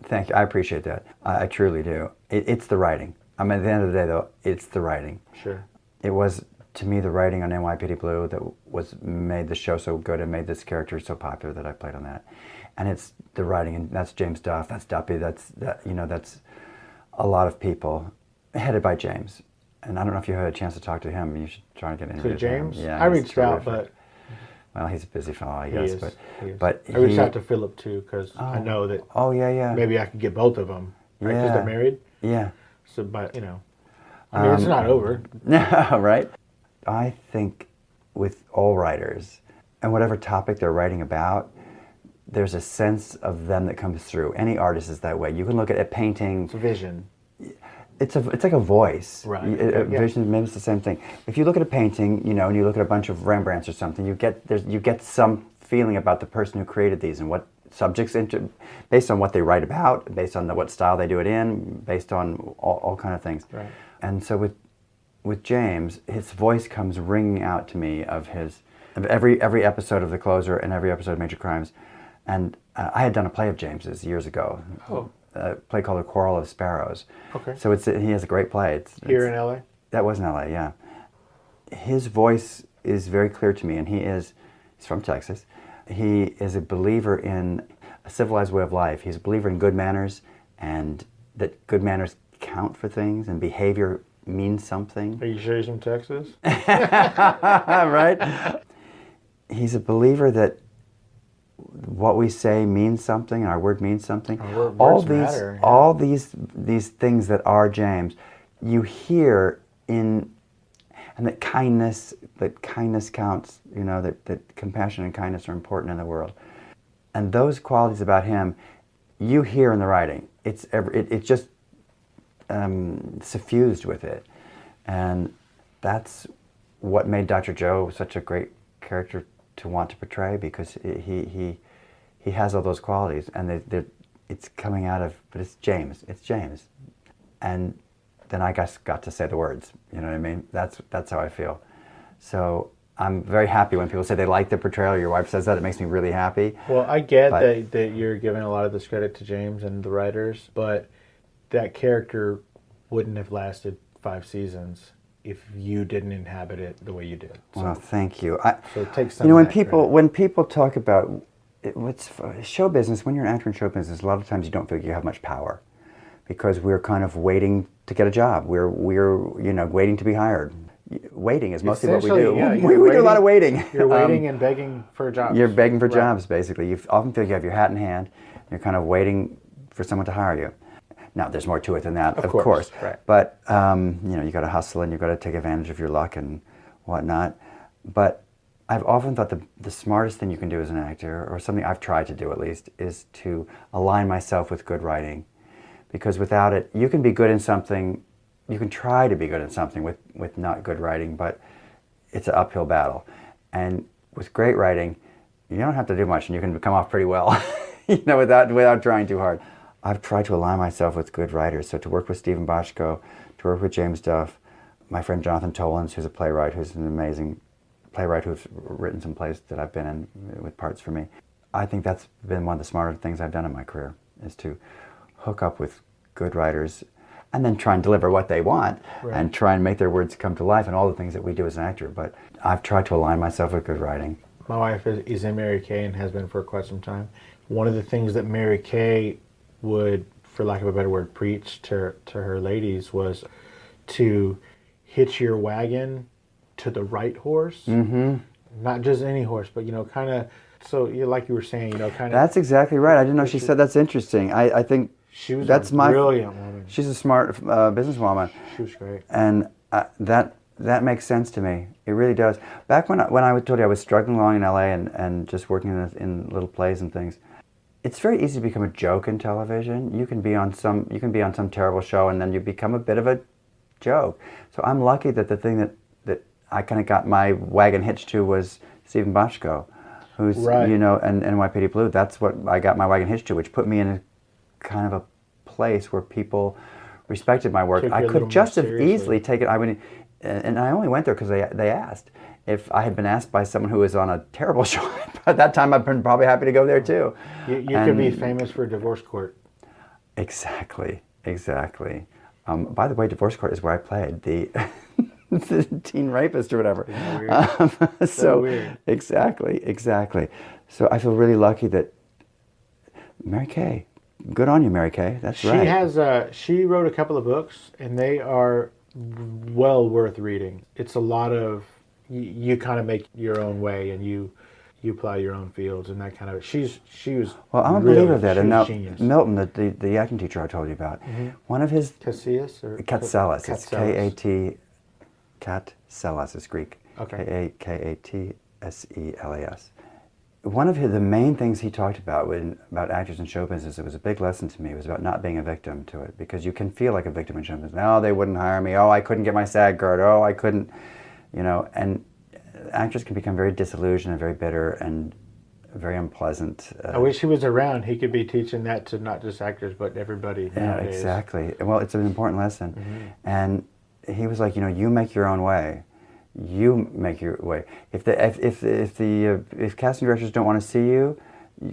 E: thank you. I appreciate that. I truly do. It's the writing. I mean, at the end of the day, though, it's the writing.
A: Sure.
E: It was, to me, the writing on NYPD Blue that made the show so good and made this character so popular that I played on that. And it's the writing, and that's James Duff, that's Duppy, that's a lot of people, headed by James. And I don't know if you had a chance to talk to him. You should try and get into
A: To James?
E: Yeah,
A: I
E: he's
A: reached out,
E: terrific.
A: but
E: Well, he's a busy fellow, I
A: he
E: guess.
A: is.
E: But
A: I reached out to Philip too, because I know that
E: Oh, yeah.
A: maybe I could get both of them, right? Because they're married.
E: Yeah.
A: So, but I mean, it's not over.
E: Right? I think with all writers, and whatever topic they're writing about, there's a sense of them that comes through. Any artist is that way. You can look at a painting.
A: It's a vision.
E: It's like a voice.
A: Right.
E: Vision, maybe it's the same thing. If you look at a painting, and you look at a bunch of Rembrandts or something, you get some feeling about the person who created these and what subjects based on what they write about, based on what style they do it in, based on all kind of things.
A: Right.
E: And so with James, his voice comes ringing out to me of every episode of The Closer and every episode of Major Crimes. And I had done a play of James's years ago.
A: Oh.
E: A play called A Quarrel of Sparrows.
A: Okay.
E: So he has a great play.
A: Here in LA?
E: That was in LA, yeah. His voice is very clear to me, and he's from Texas. He is a believer in a civilized way of life. He's a believer in good manners, and that good manners count for things, and behavior means something.
A: Are you sure he's from Texas?
E: Right? He's a believer that what we say means something, and our word means something.
A: Words matter. Yeah.
E: All these things that are James, you hear and that kindness counts. That compassion and kindness are important in the world, and those qualities about him, you hear in the writing. It's just suffused with it, and that's what made Dr. Joe such a great character to want to portray, because he has all those qualities, and it's coming out of, but it's James, and then I got to say the words. You know what I mean? That's how I feel. So I'm very happy when people say they like the portrayal. Your wife says that. It makes me really happy.
A: Well, I get that you're giving a lot of this credit to James and the writers, but that character wouldn't have lasted 5 seasons if you didn't inhabit it the way you did. So,
E: Well, thank you.
A: so it takes some
E: when
A: of that credit.
E: when people talk about what's show business, when you're an actor in show business, a lot of times you don't feel you have much power, because we're kind of waiting to get a job. We're waiting to be hired. Waiting is mostly what we do.
A: Yeah,
E: we do a lot of waiting.
A: You're waiting and begging for jobs.
E: You're begging for
A: Right.
E: jobs, basically. You often feel you have your hat in hand. You're kind of waiting for someone to hire you. Now, there's more to it than that, of course.
A: Right.
E: But, you got to hustle, and you've got to take advantage of your luck and whatnot. But I've often thought the smartest thing you can do as an actor, or something I've tried to do at least, is to align myself with good writing. Because without it, you can be good in something, you can try to be good in something with not good writing, but it's an uphill battle. And with great writing, you don't have to do much, and you can come off pretty well, without trying too hard. I've tried to align myself with good writers. So to work with Stephen Bochco, to work with James Duff, my friend Jonathan Tolins, who's a playwright, who's an amazing playwright who's written some plays that I've been in with parts for me. I think that's been one of the smarter things I've done in my career, is to hook up with good writers and then try and deliver what they want,
A: Right.
E: and try and make their words come to life and all the things that we do as an actor. But I've tried to align myself with good writing.
A: My wife is in Mary Kay and has been for quite some time. One of the things that Mary Kay would, for lack of a better word, preach to her ladies was to hitch your wagon to the right horse. Mm-hmm. Not just any horse, but kind of. So like you were saying, kind of.
E: That's exactly right. I didn't know she said that's interesting. I think
A: she was
E: that's
A: a brilliant woman.
E: She's a smart businesswoman.
A: She was great.
E: And that makes sense to me. It really does. Back when I told you I was struggling along in LA and just working in little plays and things, it's very easy to become a joke in television. You can be on some terrible show, and then you become a bit of a joke. So I'm lucky that the thing that I kind of got my wagon hitched to was Stephen Bochco, who's
A: Right.
E: and NYPD Blue. That's what I got my wagon hitched to, which put me in a kind of a place where people respected my work.
A: Took you
E: I
A: a little
E: could just
A: more
E: have
A: seriously.
E: easily taken. And I only went there because they asked. If I had been asked by someone who was on a terrible show at that time, I'd been probably happy to go there too.
A: You could be famous for divorce court.
E: Exactly. By the way, divorce court is where I played the teen rapist or whatever.
A: Weird. So weird.
E: Exactly. So I feel really lucky that Mary Kay. Good on you, Mary Kay. That's right.
A: She wrote a couple of books, and they are well worth reading. It's a lot of you kind of make your own way, and you plow your own fields, and that kind of. She was.
E: Well, I'm a
A: really,
E: believer of that. And now
A: genius.
E: Milton, the acting teacher I told you about, one of his
A: Casillas or
E: Katselas. It's
A: Katselas.
E: Katselas is Greek.
A: Okay.
E: Katselas. One of the main things he talked about about actors in show business, it was a big lesson to me, it was about not being a victim to it, because you can feel like a victim in show business. Oh, they wouldn't hire me. Oh, I couldn't get my SAG card. Oh, I couldn't, and actors can become very disillusioned and very bitter and very unpleasant.
A: I wish he was around. He could be teaching that to not just actors, but everybody nowadays.
E: Yeah, exactly. Well, it's an important lesson. And he was like, you make your own way. You make your way. If casting directors don't want to see you,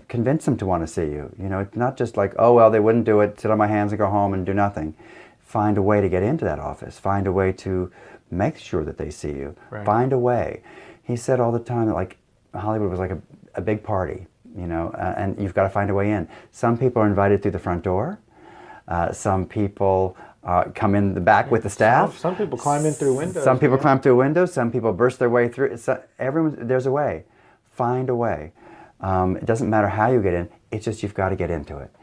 E: convince them to want to see you. It's not just like, oh well, they wouldn't do it. Sit on my hands and go home and do nothing. Find a way to get into that office. Find a way to make sure that they see you.
A: Right.
E: Find a way. He said all the time that like Hollywood was like a big party, and you've got to find a way in. Some people are invited through the front door. Some people come in the back with the staff.
A: Some people climb in through windows.
E: Some people climb through windows. Some people burst their way through. There's a way. Find a way. It doesn't matter how you get in. It's just you've got to get into it.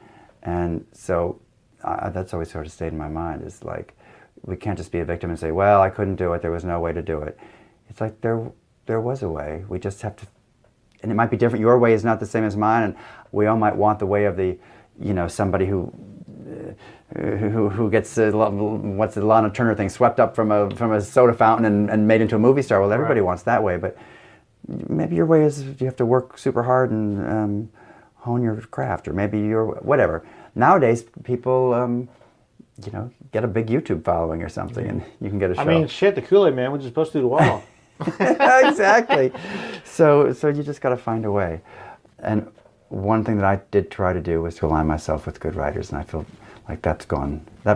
E: And so that's always sort of stayed in my mind. Is like we can't just be a victim and say, well, I couldn't do it. There was no way to do it. It's like there was a way. We just have to. And it might be different. Your way is not the same as mine, and we all might want the way of the, somebody who gets what's the Lana Turner thing, swept up from a soda fountain and made into a movie star. Well, everybody wants that way, but maybe your way is you have to work super hard and hone your craft, or maybe whatever. Nowadays, people get a big YouTube following or something, and you can get a show.
A: I mean, shit, the Kool-Aid Man would just post through the wall.
E: Exactly. So you just got to find a way. And one thing that I did try to do was to align myself with good writers, and I feel like that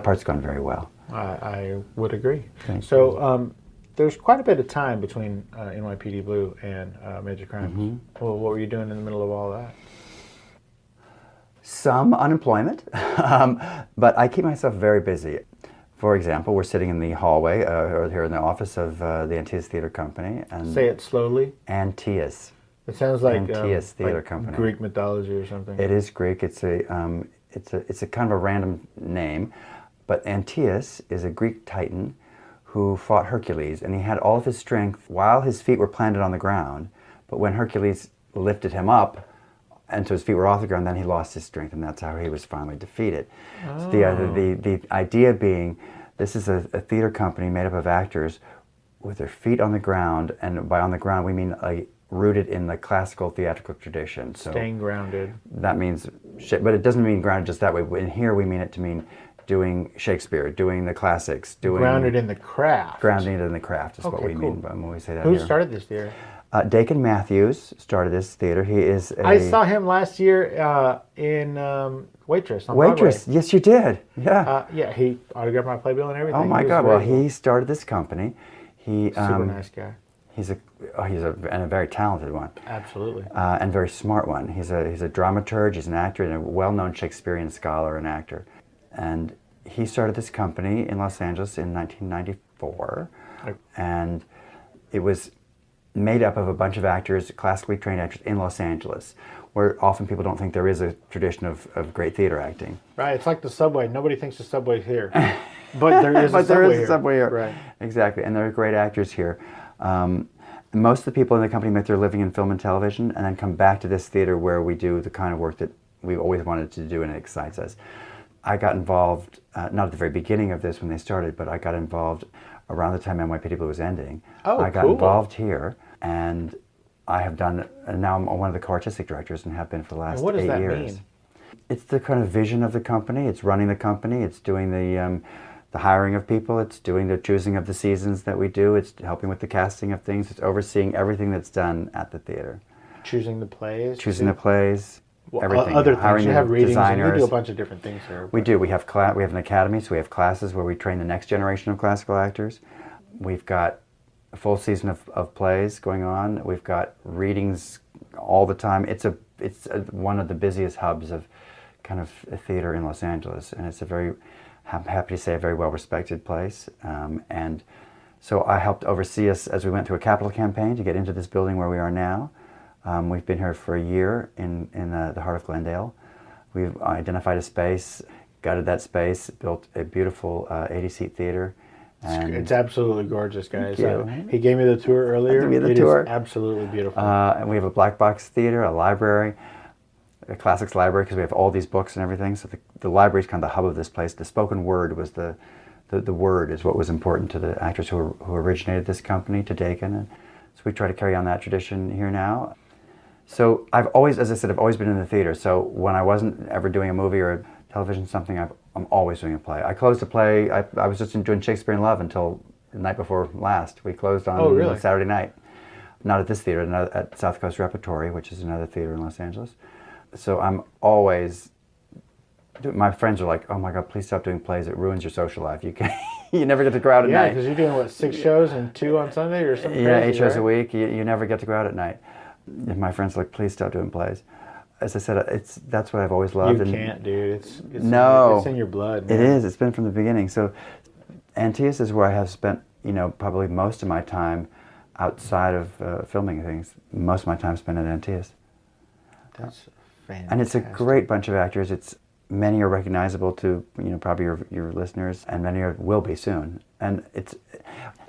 E: part's gone very well.
A: I would agree.
E: Thank
A: you. There's quite a bit of time between NYPD Blue and Major Crimes. Well, what were you doing in the middle of all that?
E: Some unemployment, but I keep myself very busy. For example, we're sitting in the hallway or here in the office of the Antaeus Theater Company. And
A: say it slowly.
E: Antaeus.
A: It sounds like
E: Antaeus Theater Company.
A: Greek mythology or something.
E: It is Greek. It's a kind of a random name, but Antaeus is a Greek titan who fought Hercules, and he had all of his strength while his feet were planted on the ground. But when Hercules lifted him up, and so his feet were off the ground, then he lost his strength, and that's how he was finally defeated.
A: Oh.
E: So the idea being, this is a theater company made up of actors with their feet on the ground, and by on the ground we mean rooted in the classical theatrical tradition. So
A: staying grounded.
E: That means, but it doesn't mean grounded just that way. In here we mean it to mean doing Shakespeare, doing the classics, doing
A: grounded in the craft.
E: Grounded in the craft is what we mean when we say that.
A: Who started this theater?
E: Dakin Matthews started this theater. He is
A: I saw him last year in Waitress on
E: Waitress,
A: Broadway.
E: Yes, you did. Yeah.
A: Yeah, he autographed my playbill and everything.
E: Oh my God! Well, he started this company.
A: Super nice guy.
E: He's a very talented one.
A: Absolutely.
E: And very smart one. He's a dramaturg. He's an actor and a well-known Shakespearean scholar and actor. And he started this company in Los Angeles in 1994, and it was made up of a bunch of actors, classically trained actors in Los Angeles, where often people don't think there is a tradition of great theater acting.
A: Right, it's like the subway. Nobody thinks the subway's here. But there is
E: a subway here.
A: Right.
E: Exactly, and there are great actors here. Most of the people in the company make their living in film and television and then come back to this theater where we do the kind of work that we always wanted to do, and it excites us. I got involved, not at the very beginning of this when they started, but I got involved around the time NYPD Blur was ending. I got involved here, and I have done, and now I'm one of the co-artistic directors and have been for the last 8 years.
A: What does that mean?
E: It's the kind of vision of the company. It's running the company. It's doing the hiring of people. It's doing the choosing of the seasons that we do. It's helping with the casting of things. It's overseeing everything that's done at the theater.
A: Choosing the plays.
E: Choosing the plays.
A: Well,
E: everything.
A: Other things.
E: Hiring
A: You have readings.
E: designers.
A: And you do a bunch of different things here.
E: We do. We have an academy, so we have classes where we train the next generation of classical actors. We've got a full season of plays going on. We've got readings all the time. It's one of the busiest hubs of kind of theater in Los Angeles, and it's I'm happy to say, a very well-respected place. And so I helped oversee us as we went through a capital campaign to get into this building where we are now. We've been here for a year in the heart of Glendale. We've identified a space, gutted that space, built a beautiful 80-seat theater. And
A: it's absolutely gorgeous, guys.
E: You.
A: He gave me the tour earlier.
E: It is
A: absolutely beautiful.
E: And we have a black box theater, a library, a classics library, because we have all these books and everything. So the library is kind of the hub of this place. The spoken word was the word is what was important to the actors who originated this company, to Dakin. And so we try to carry on that tradition here now. So I've always, as I said, I've always been in the theater. So when I wasn't ever doing a movie or television something, I'm always doing a play. I closed a play. I was just doing Shakespeare in Love until the night before last. We closed on Saturday night. Not at this theater, at South Coast Repertory, which is another theater in Los Angeles. So I'm always, my friends are like, oh my God, please stop doing plays. It ruins your social life. You never get to go out at night.
A: Yeah, because you're doing, 6 shows and 2 on Sunday or something?
E: Yeah,
A: crazy,
E: 8 shows
A: right?
E: a week. You never get to go out at night. And my friends are like, please stop doing plays. As I said, that's what I've always loved.
A: You can't, dude. It's in your blood, man.
E: It is. It's been from the beginning. So Antaeus is where I have spent, probably most of my time outside of filming things. Most of my time spent at Antaeus.
A: That's fantastic.
E: And it's a great bunch of actors. Many are recognizable to, probably your listeners, and many will be soon. And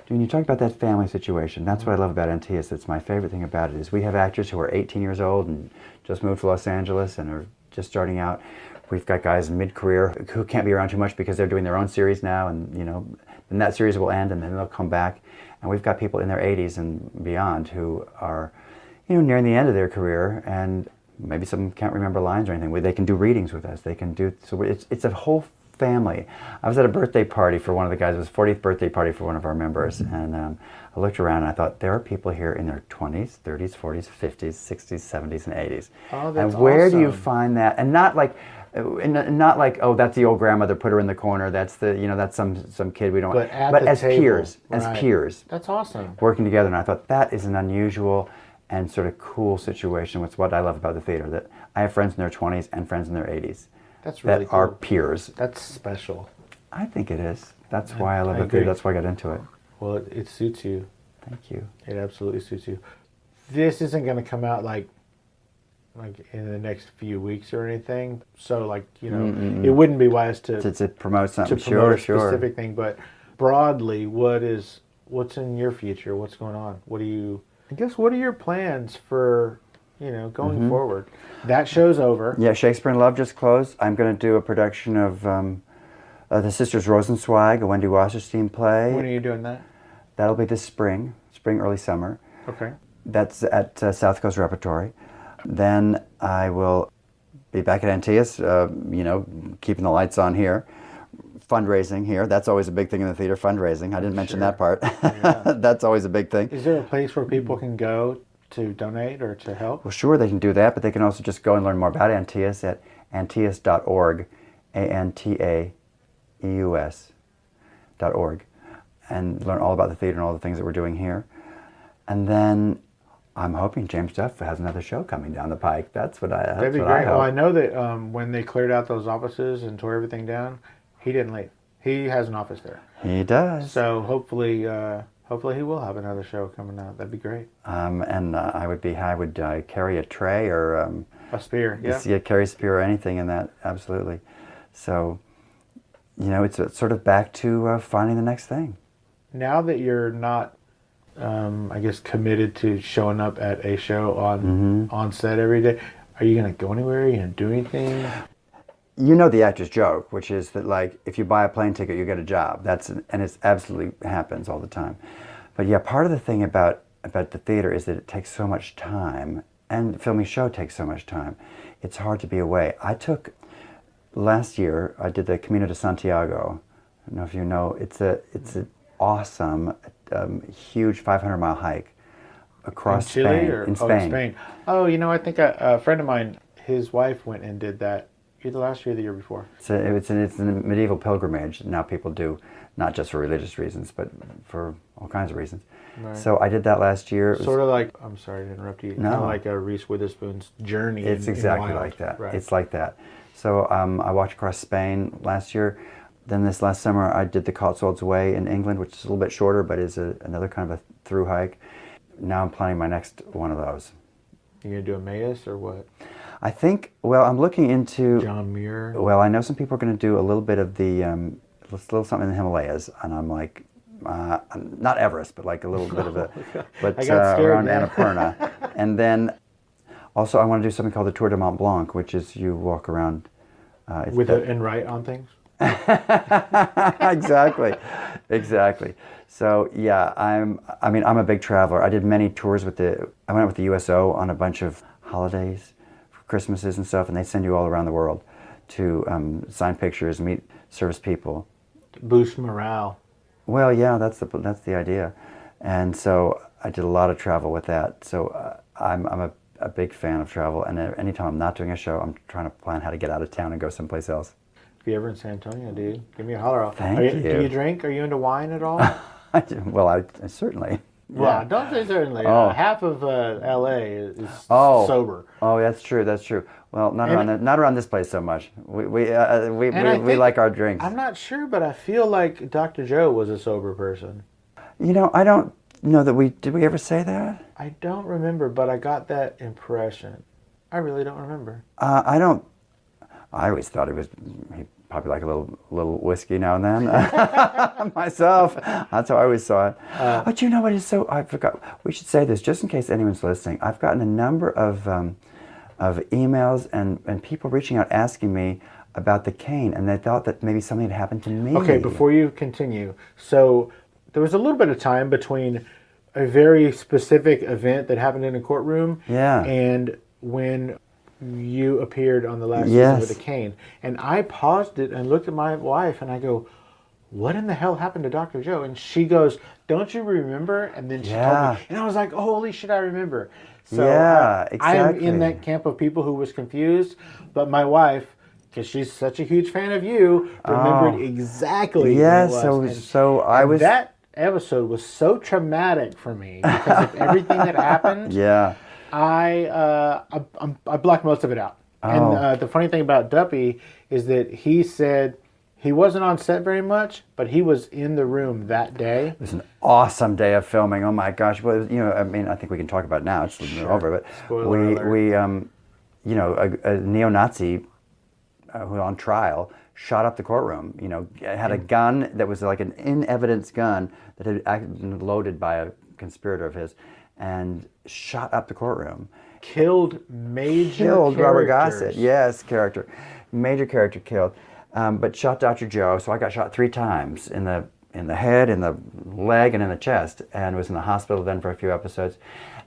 E: when you talk about that family situation, that's what I love about Antaeus. That's my favorite thing about it, is we have actors who are 18 years old and just moved to Los Angeles and are just starting out. We've got guys mid-career who can't be around too much because they're doing their own series now, and then that series will end and then they'll come back. And we've got people in their 80s and beyond who are, nearing the end of their career, and maybe some can't remember lines or anything. They can do readings with us. So it's a whole family. I was at a birthday party for one of the guys. It was 40th birthday party for one of our members, and I looked around and I thought, there are people here in their 20s, 30s, 40s, 50s, 60s, 70s, and 80s.
A: Oh, that's
E: and where
A: awesome.
E: do you find that? And not like, oh, that's the old grandmother, put her in the corner. That's that's some kid we don't.
A: But
E: as
A: table,
E: peers,
A: right.
E: as peers.
A: That's awesome.
E: Working together, and I thought that is an unusual and sort of cool situation. It's what I love about the theater, that I have friends in their 20s and friends in their 80s.
A: That's really
E: that
A: cool.
E: are peers.
A: That's special.
E: I think it is. That's why I love
A: I
E: the
A: agree.
E: theater. That's why I got into it.
A: Well, it suits you.
E: Thank you.
A: It absolutely suits you. This isn't going to come out like in the next few weeks or anything. So it wouldn't be wise
E: to promote something.
A: To promote a
E: Sure.
A: specific thing. But broadly, what's in your future? What's going on? What are your plans for going forward? That show's over.
E: Yeah, Shakespeare in Love just closed. I'm going to do a production of The Sisters Rosenzweig, a Wendy Wasserstein play.
A: When are you doing that?
E: That'll be this spring, early summer.
A: Okay.
E: That's at South Coast Repertory. Then I will be back at Antaeus, keeping the lights on here. Fundraising here. That's always a big thing in the theater, fundraising. I didn't mention that part. Yeah. That's always a big thing.
A: Is there a place where people can go to donate or to help?
E: Well, sure, they can do that, but they can also just go and learn more about Antaeus at antaeus.org, ANTAEUS.org, and learn all about the theater and all the things that we're doing here. And then I'm hoping James Duff has another show coming down the pike. That'd be great.
A: Well, I know that when they cleared out those offices and tore everything down, he didn't leave. He has an office there.
E: He does.
A: So hopefully he will have another show coming out. That'd be great.
E: And I would carry a tray or
A: a spear.
E: Yeah, carry a spear or anything in that. Absolutely. So, it's sort of back to finding the next thing.
A: Now that you're not, committed to showing up at a show on set every day, are you going to go anywhere? Are you going to do anything?
E: The actor's joke, which is that if you buy a plane ticket, you get a job. And it absolutely happens all the time. But yeah, part of the thing about the theater is that it takes so much time, and filming a show takes so much time. It's hard to be away. I took last year I did the Camino de Santiago. I don't know if you know. It's an awesome, huge 500-mile hike across
A: in Chile
E: Spain.
A: or
E: In
A: Oh,
E: Spain.
A: in Spain. Oh, I think a friend of mine, his wife went and did that either last year or the year before.
E: It's a medieval pilgrimage. Now people do, not just for religious reasons, but for all kinds of reasons.
A: Right.
E: So I did that last year.
A: Sort of like, I'm sorry to interrupt you,
E: No.
A: kind of like a Reese Witherspoon's journey.
E: It's
A: in
E: exactly
A: wild.
E: like that.
A: Right.
E: It's like that. So I walked across Spain last year. Then this last summer I did the Cotswolds Way in England, which is a little bit shorter, but is another kind of a through hike. Now I'm planning my next one of those.
A: You gonna do Antaeus or what?
E: I think, well, I'm looking into...
A: John Muir?
E: Well, I know some people are going to do a little bit of the, a little something in the Himalayas, and I'm like, not Everest, but like a little bit of a, but
A: I got scared,
E: around
A: man.
E: Annapurna. And then also I want to do something called the Tour de Mont Blanc, which is you walk around.
A: And write on things?
E: Exactly. So yeah, I'm a big traveler. I did many tours I went with the USO on a bunch of holidays, Christmases and stuff, and they send you all around the world to sign pictures, meet service people.
A: Boost morale.
E: Well, yeah, that's the idea, and so I did a lot of travel with that. So I'm a big fan of travel, and anytime I'm not doing a show, I'm trying to plan how to get out of town and go someplace else.
A: If you're ever in San Antonio, dude, give me a holler.
E: Thank you.
A: Do you drink? Are you into wine at all?
E: Well, I certainly.
A: Well,
E: Yeah.
A: don't say certainly.
E: Oh.
A: Half of LA is
E: Oh,
A: sober.
E: Oh, that's true. Well, not around this place so much. We
A: think-
E: like our drinks.
A: I'm not sure, but I feel like Dr. Joe was a sober person.
E: I don't know that did we ever say that?
A: I don't remember, but I got that impression. I really don't remember.
E: I don't. I always thought he probably like a little whiskey now and then. Myself, that's how I always saw it. But you know what is so? I forgot. We should say this just in case anyone's listening. I've gotten a number of emails and people reaching out asking me about the cane, and they thought that maybe something had happened to me.
A: Okay, before you continue, so there was a little bit of time between a very specific event that happened in a courtroom and when you appeared on the last season with a cane. And I paused it and looked at my wife and I go, what in the hell happened to Dr. Joe? And she goes, don't you remember? And then she told me. And I was like, oh, holy shit, I remember. So
E: exactly.
A: I am in that camp of people who was confused, but my wife, because she's such a huge fan of you, remembered exactly
E: Yes,
A: what it was.
E: That
A: episode was so traumatic for me because of everything that happened.
E: Yeah.
A: I blocked most of it out. And the funny thing about Duppy is that he said he wasn't on set very much, but he was in the room that day.
E: It was an awesome day of filming. Oh my gosh! Well, I think we can talk about it now. It's over, but
A: Spoiler alert.
E: A neo-Nazi who was on trial shot up the courtroom. Had a gun that was like an in-evidence gun that had been loaded by a conspirator of his, and shot up the courtroom.
A: Killed
E: Robert Gossett. Yes, major character killed, but shot Dr. Joe. So I got shot 3 times in the head, in the leg, and in the chest, and was in the hospital then for a few episodes.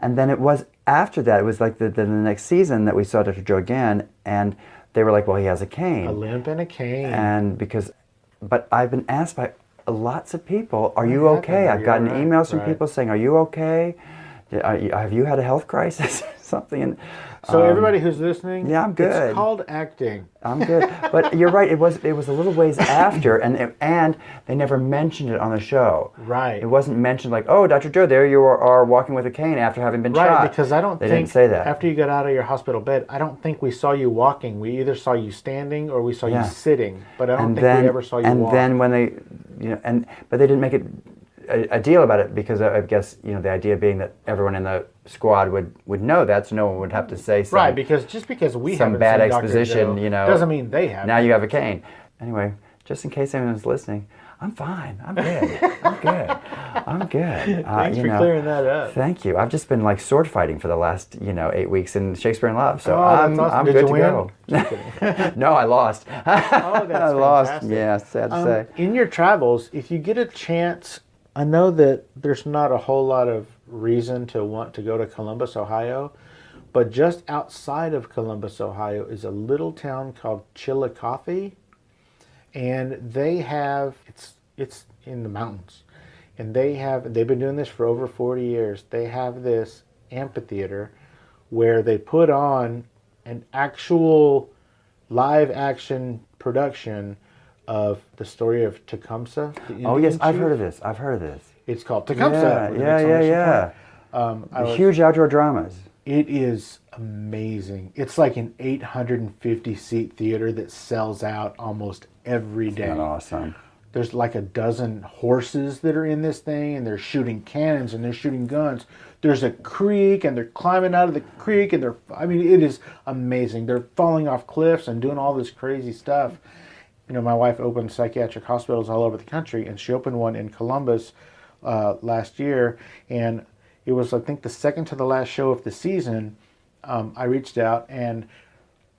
E: And then it was after that. It was like the next season that we saw Dr. Joe again, and they were like, "Well, he has a cane,
A: a limp and a cane."
E: And but I've been asked by lots of people, "Are you okay?" I've gotten emails from people saying, "Are you okay? Have you had a health crisis or something?" And,
A: so everybody who's listening,
E: yeah, I'm good.
A: It's called acting.
E: I'm good, but you're right. It was a little ways after, and they never mentioned it on the show.
A: Right.
E: It wasn't mentioned like, "Oh, Dr. Joe, there you are walking with a cane after having been shot."
A: Right, because they
E: didn't say that.
A: After you got out of your hospital bed, I don't think we saw you walking. We either saw you standing or we saw you sitting, but I don't think we ever saw you walk.
E: And then when they, but they didn't make it a deal about it because I guess the idea being that everyone in the squad would know that, so no one would have to say something.
A: Right, because just because we
E: some
A: haven't
E: bad
A: seen
E: exposition,
A: Dr. Joe, doesn't mean they have.
E: Now you have a cane. Anyway, just in case anyone's listening, I'm fine. I'm good. I'm good.
A: Thanks for clearing that up.
E: Thank you. I've just been like sword fighting for the last 8 weeks in Shakespeare in Love, so
A: that's awesome.
E: I'm
A: Did
E: good
A: you
E: to
A: win?
E: go. No, I lost.
A: Oh, that's
E: I lost.
A: fantastic.
E: Yeah, sad to say.
A: In your travels, if you get a chance, I know that there's not a whole lot of reason to want to go to Columbus, Ohio, But just outside of Columbus, Ohio, is a little town called Chillicothe, and they have it's in the mountains, and they've been doing this for over 40 years. They have this amphitheater where they put on an actual live action production of the story of Tecumseh.
E: Oh yes, I've heard of this.
A: It's called Tecumseh.
E: Yeah. Huge outdoor dramas.
A: It is amazing. It's like an 850-seat theater that sells out almost every day.
E: Isn't that awesome?
A: There's like a dozen horses that are in this thing, and they're shooting cannons and they're shooting guns. There's a creek, and they're climbing out of the creek, and it is amazing. They're falling off cliffs and doing all this crazy stuff. You know, my wife opened psychiatric hospitals all over the country, and she opened one in Columbus last year, and it was, I think, the second to the last show of the season. I reached out, and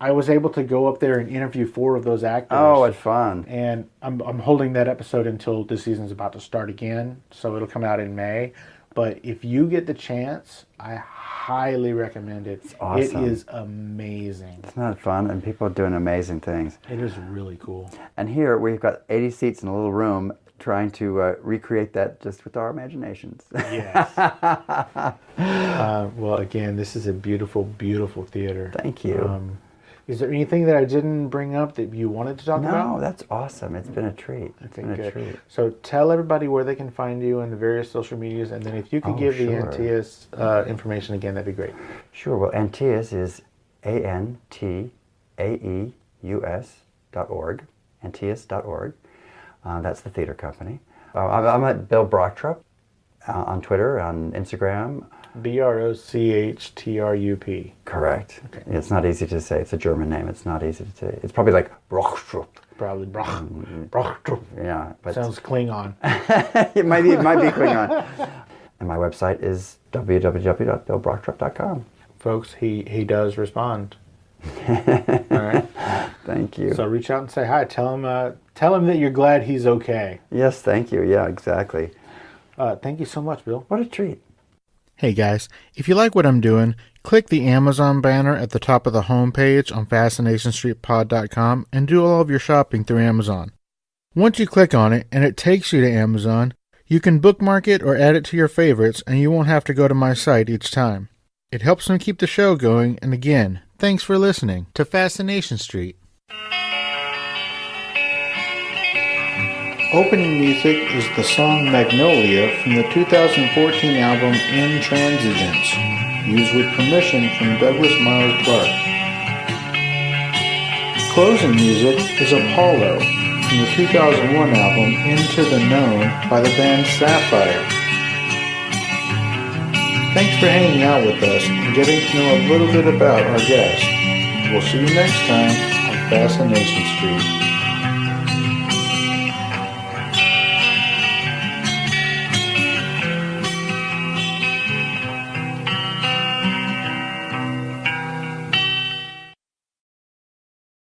A: I was able to go up there and interview 4 of those actors.
E: Oh, what fun.
A: And I'm holding that episode until the season's about to start again, so it'll come out in May. But if you get the chance, I highly recommend it.
E: It's awesome.
A: It is amazing.
E: It's not fun, and people are doing amazing things.
A: It is really cool.
E: And here we've got 80 seats in a little room trying to recreate that just with our imaginations.
A: Yes. Well, again, this is a beautiful, beautiful theater.
E: Thank you.
A: Is there anything that I didn't bring up that you wanted to talk about?
E: No, that's awesome. It's been a treat. It's been a treat.
A: So tell everybody where they can find you on the various social medias, and then if you could give the Antaeus information again, that'd be great.
E: Sure. Well, Antaeus is ANTAEUS.org, Antaeus.org. That's the theater company. I'm at Bill Brochtrup on Twitter, on Instagram.
A: Brochtrup.
E: Correct.
A: Okay.
E: It's not easy to say. It's a German name. It's not easy to say. It's probably like Brochtrup.
A: Probably Brochtrup.
E: Yeah, but
A: sounds Klingon.
E: it might be Klingon. And my website is www.billbrochtrup.com.
A: Folks, he does respond. All right.
E: Thank you.
A: So reach out and say hi. Tell him that you're glad he's okay.
E: Yes, thank you. Yeah, exactly.
A: Thank you so much, Bill.
E: What a treat.
A: Hey guys, if you like what I'm doing, click the Amazon banner at the top of the homepage on FascinationStreetPod.com and do all of your shopping through Amazon. Once you click on it and it takes you to Amazon, you can bookmark it or add it to your favorites, and you won't have to go to my site each time. It helps me keep the show going, and again, thanks for listening to Fascination Street. Opening music is the song Magnolia from the 2014 album Intransigence, used with permission from Douglas Miles Clark. Closing music is Apollo from the 2001 album Into the Known by the band Sapphire. Thanks for hanging out with us and getting to know a little bit about our guest. We'll see you next time on Fascination Street.